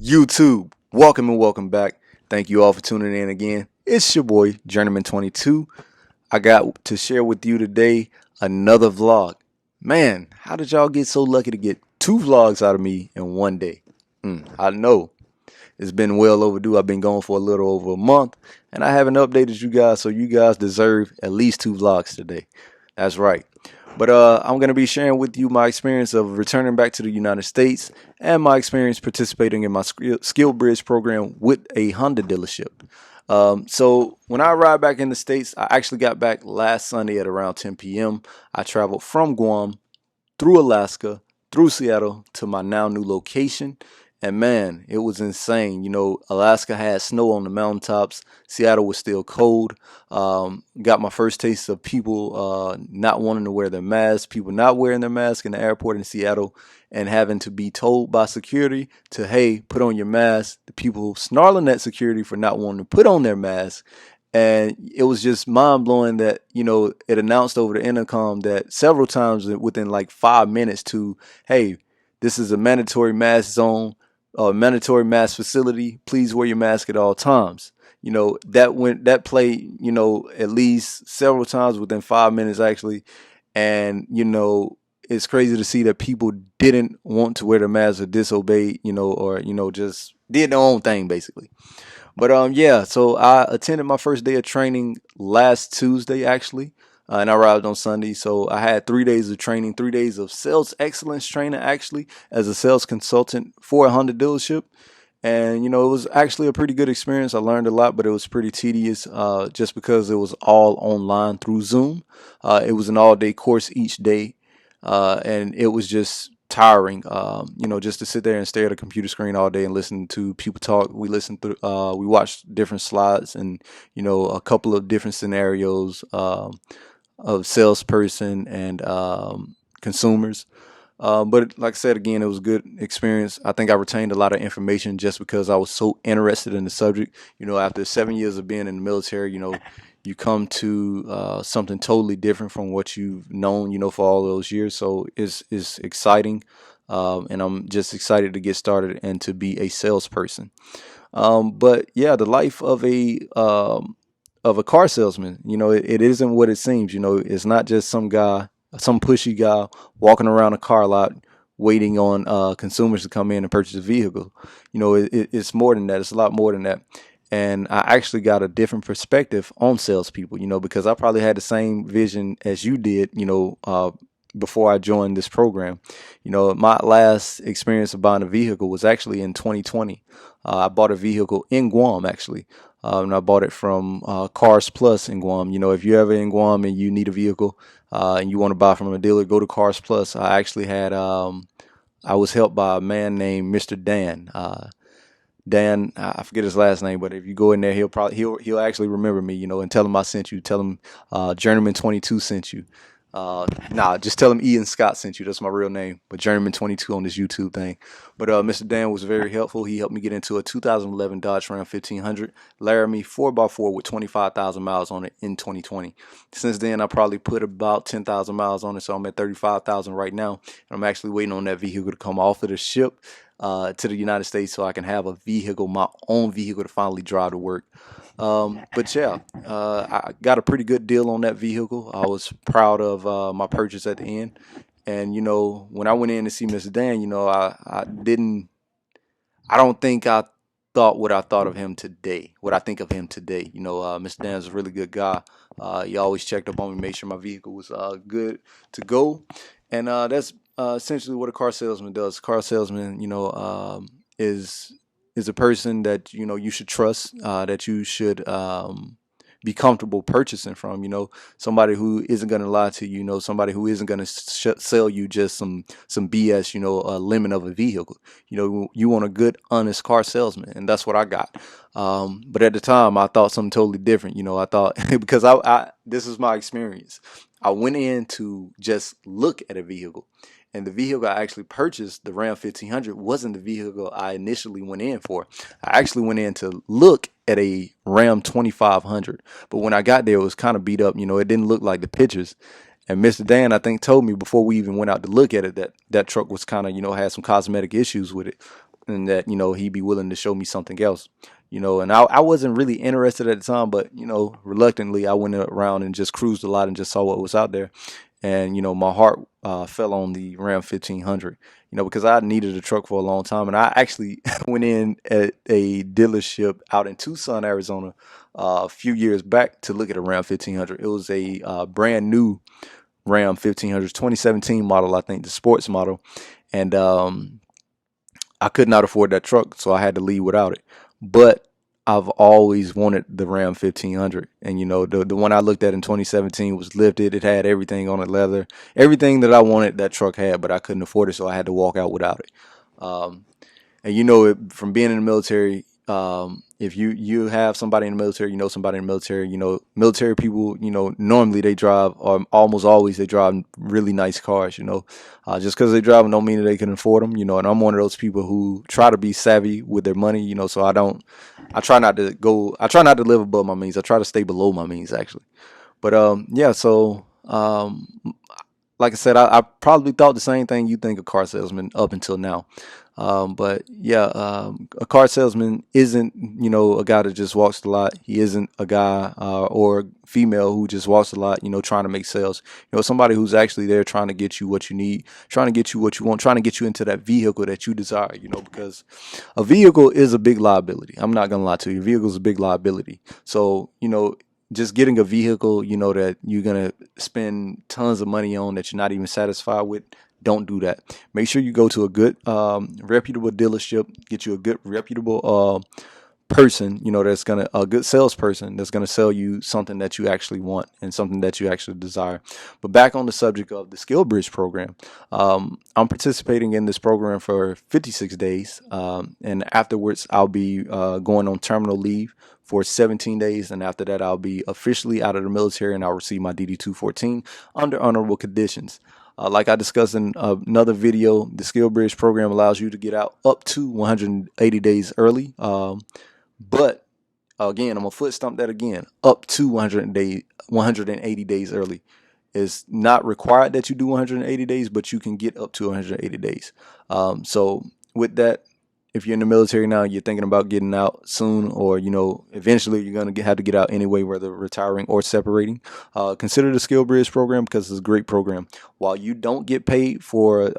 YouTube, welcome and welcome back. Thank you all for tuning in again. It's your boy, Journeyman22. I got to share with you today another vlog. Man, how did y'all get so lucky to get two vlogs out of me in one day? I know. It's been well overdue. I've been going for a little over a month, and I haven't updated you guys, so you guys deserve at least two vlogs today. That's right. But I'm going to be sharing with you my experience of returning back to the United States and my experience participating in my Skillbridge program with a Honda dealership. So when I arrived back in the States, I actually got back last Sunday at around 10 p.m. I traveled from Guam through Alaska, through Seattle to my now new location. And man, it was insane. You know, Alaska had snow on the mountaintops. Seattle was still cold. Got my first taste of people not wanting to wear their masks, people not wearing their mask in the airport in Seattle, and having to be told by security to, hey, put on your mask. The people snarling at security for not wanting to put on their mask. And it was just mind blowing that, you know, it announced over the intercom that several times within like 5 minutes to, hey, this is a mandatory mask zone, mandatory mask facility. Please wear your mask at all times. You know, that played, you know, at least several times within 5 minutes actually. And, you know, it's crazy to see that people didn't want to wear their masks or disobeyed, you know, or, you know, just did their own thing basically. But yeah, so I attended my first day of training last Tuesday actually, and I arrived on Sunday. So I had 3 days of training, 3 days of sales excellence training actually as a sales consultant for a Honda dealership. And you know, it was actually a pretty good experience. I learned a lot, but it was pretty tedious just because it was all online through Zoom. It was an all-day course each day, and it was just tiring, you know, just to sit there and stare at a computer screen all day and listen to people talk. We listened through, we watched different slides and, you know, a couple of different scenarios of salesperson and consumers. But like I said, again, it was a good experience. I think I retained a lot of information just because I was so interested in the subject. You know, after 7 years of being in the military, you know, you come to something totally different from what you've known, you know, for all those years. So it's exciting, and I'm just excited to get started and to be a salesperson. But yeah, the life of a car salesman, you know, it isn't what it seems. You know, it's not just some guy, some pushy guy walking around a car lot waiting on consumers to come in and purchase a vehicle. You know, it's more than that. It's a lot more than that. And I actually got a different perspective on salespeople, you know, because I probably had the same vision as you did, you know, before I joined this program. You know, my last experience of buying a vehicle was actually in 2020. I bought a vehicle in Guam, actually. And I bought it from Cars Plus in Guam. You know, if you're ever in Guam and you need a vehicle and you want to buy from a dealer, go to Cars Plus. I actually had, I was helped by a man named Mr. Dan. Dan, I forget his last name, but if you go in there, he'll actually remember me, you know, and tell him I sent you. Tell him Journeyman22 sent you. Nah, just tell him Ian Scott sent you. That's my real name, but Journeyman22 on this YouTube thing. But Mr. Dan was very helpful. He helped me get into a 2011 Dodge Ram 1500 Laramie 4x4 with 25,000 miles on it in 2020. Since then, I probably put about 10,000 miles on it, so I'm at 35,000 right now. And I'm actually waiting on that vehicle to come off of the ship to the United States so I can have a vehicle, my own vehicle to finally drive to work. But yeah, I got a pretty good deal on that vehicle. I was proud of my purchase at the end. And, you know, when I went in to see Mr. Dan, you know, I don't think I thought what I thought of him today, what I think of him today. You know, Mr. Dan's a really good guy. He always checked up on me, made sure my vehicle was good to go. And that's essentially what a car salesman does. Car salesman, you know, is a person that, you know, you should trust, that you should be comfortable purchasing from. You know, somebody who isn't going to lie to you. You know, somebody who isn't going to sell you just some BS. You know, a lemon of a vehicle. You know, you want a good, honest car salesman, and that's what I got. But at the time, I thought something totally different. You know, I thought because I this is my experience. I went in to just look at a vehicle. And the vehicle I actually purchased, the Ram 1500, wasn't the vehicle I initially went in for. I actually went in to look at a Ram 2500. But when I got there, it was kind of beat up. You know, it didn't look like the pictures. And Mr. Dan, I think, told me before we even went out to look at it that that truck was kind of, you know, had some cosmetic issues with it. and that, he'd be willing to show me something else. And I wasn't really interested at the time, but, reluctantly, I went around and just cruised a lot and just saw what was out there. And, my heart fell on the Ram 1500, because I needed a truck for a long time. And I actually went in at a dealership out in Tucson, Arizona, a few years back to look at a Ram 1500. It was a brand new Ram 1500, 2017 model, I think, the sports model. And I could not afford that truck, so I had to leave without it. But I've always wanted the Ram 1500, and the one I looked at in 2017 was lifted. It had everything on it, leather, everything that I wanted that truck had, but I couldn't afford it, so I had to walk out without it. Um, and from being in the military, if you have somebody in the military, somebody in the military, military people, normally they drive, or almost always they drive really nice cars. Just because they drive them don't mean that they can afford them. And I'm one of those people who try to be savvy with their money. So I try not to live above my means. I try to stay below my means, actually. But yeah. So like I said, I probably thought the same thing you think a car salesman up until now. But yeah, a car salesman isn't, a guy that just walks the lot. He isn't a guy or female who just walks the lot, trying to make sales. Somebody who's actually there trying to get you what you need, trying to get you what you want, trying to get you into that vehicle that you desire, because a vehicle is a big liability. I'm not going to lie to you. A vehicle is a big liability. So, just getting a vehicle, that you're going to spend tons of money on that you're not even satisfied with, don't do that. Make sure you go to a good, reputable dealership, get you a good, reputable person, a good salesperson that's gonna sell you something that you actually want and something that you actually desire. But back on the subject of the Skillbridge program, I'm participating in this program for 56 days, and afterwards I'll be going on terminal leave for 17 days, and after that I'll be officially out of the military and I'll receive my DD-214 under honorable conditions. Like I discussed in another video, the Skillbridge program allows you to get out up to 180 days early. But again, I'm gonna foot stomp that again. Up to 180 days early. It's not required that you do 180 days, but you can get up to 180 days. So with that, if you're in the military now, you're thinking about getting out soon, or eventually you're gonna have to get out anyway, whether retiring or separating. Consider the Skillbridge program because it's a great program. While you don't get paid for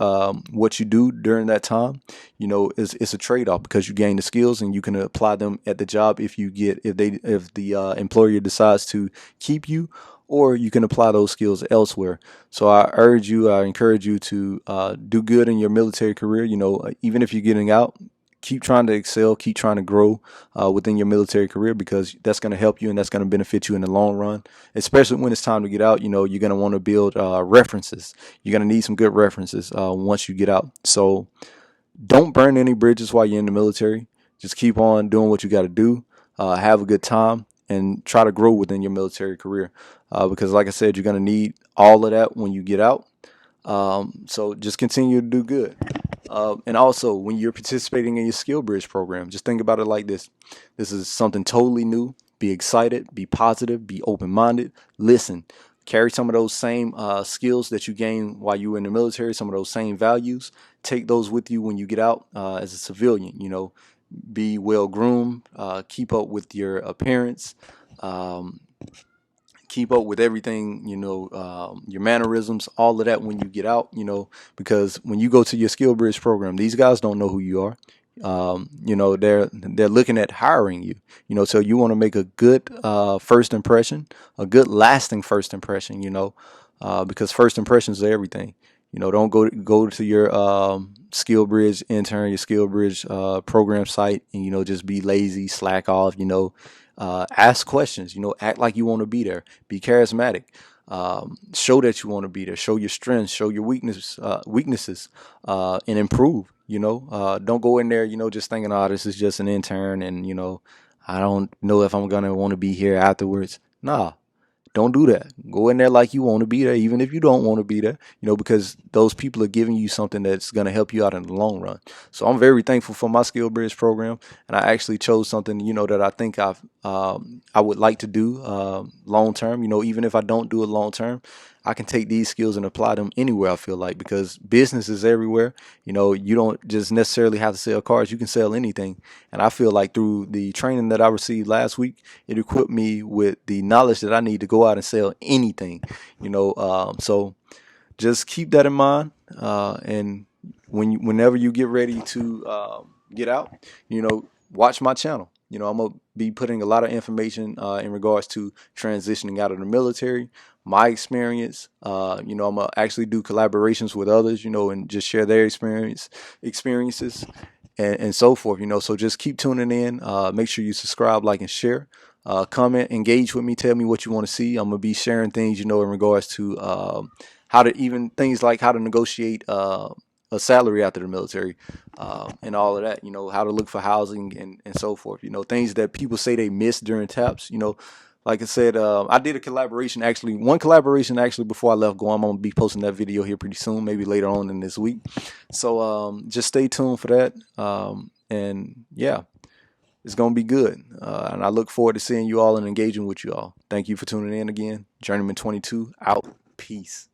what you do during that time, it's a trade-off because you gain the skills and you can apply them at the job if the employer decides to keep you, or you can apply those skills elsewhere. So I encourage you to do good in your military career. Even if you're getting out, keep trying to excel, keep trying to grow within your military career, because that's going to help you and that's going to benefit you in the long run, especially when it's time to get out. You're going to want to build references. You're going to need some good references once you get out. So don't burn any bridges while you're in the military. Just keep on doing what you got to do. Have a good time and try to grow within your military career, because like I said, you're going to need all of that when you get out. So just continue to do good. And also, when you're participating in your Skillbridge program, just think about it like this. This is something totally new. Be excited, be positive, be open-minded. Listen, carry some of those same skills that you gained while you were in the military, some of those same values. Take those with you when you get out as a civilian. Be well-groomed, keep up with your appearance, keep up with everything, your mannerisms, all of that when you get out, because when you go to your Skillbridge program, these guys don't know who you are. They're looking at hiring you, so you want to make a good first impression, a good lasting first impression, because first impressions are everything. Don't go to your Skillbridge intern, your Skillbridge program site, and just be lazy, slack off. Ask questions. Act like you want to be there. Be charismatic. Show that you want to be there. Show your strengths. Show your weaknesses, and improve. Don't go in there, just thinking, oh, this is just an intern, and I don't know if I'm gonna want to be here afterwards. Nah. Don't do that. Go in there like you want to be there, even if you don't want to be there, because those people are giving you something that's going to help you out in the long run. So I'm very thankful for my Skillbridge program, and I actually chose something, that I think I would like to do long term. Even if I don't do it long term, I can take these skills and apply them anywhere, I feel like, because business is everywhere. You don't just necessarily have to sell cars, you can sell anything. And I feel like through the training that I received last week, it equipped me with the knowledge that I need to go out and sell anything. So just keep that in mind. And whenever you get ready to get out, watch my channel. I'm gonna be putting a lot of information in regards to transitioning out of the military, my experience. I'm gonna actually do collaborations with others, and just share their experiences, and so forth. So just keep tuning in. Make sure you subscribe, like, and share. Comment, engage with me. Tell me what you want to see. I'm gonna be sharing things, in regards to how to even things like how to negotiate a salary after the military, and all of that. How to look for housing and so forth. Things that people say they miss during TAPS. Like I said, I did one collaboration actually before I left Guam. I'm gonna be posting that video here pretty soon, maybe later on in this week. So just stay tuned for that. And yeah, it's gonna be good. And I look forward to seeing you all and engaging with you all. Thank you for tuning in again. Journeyman 22 out. Peace.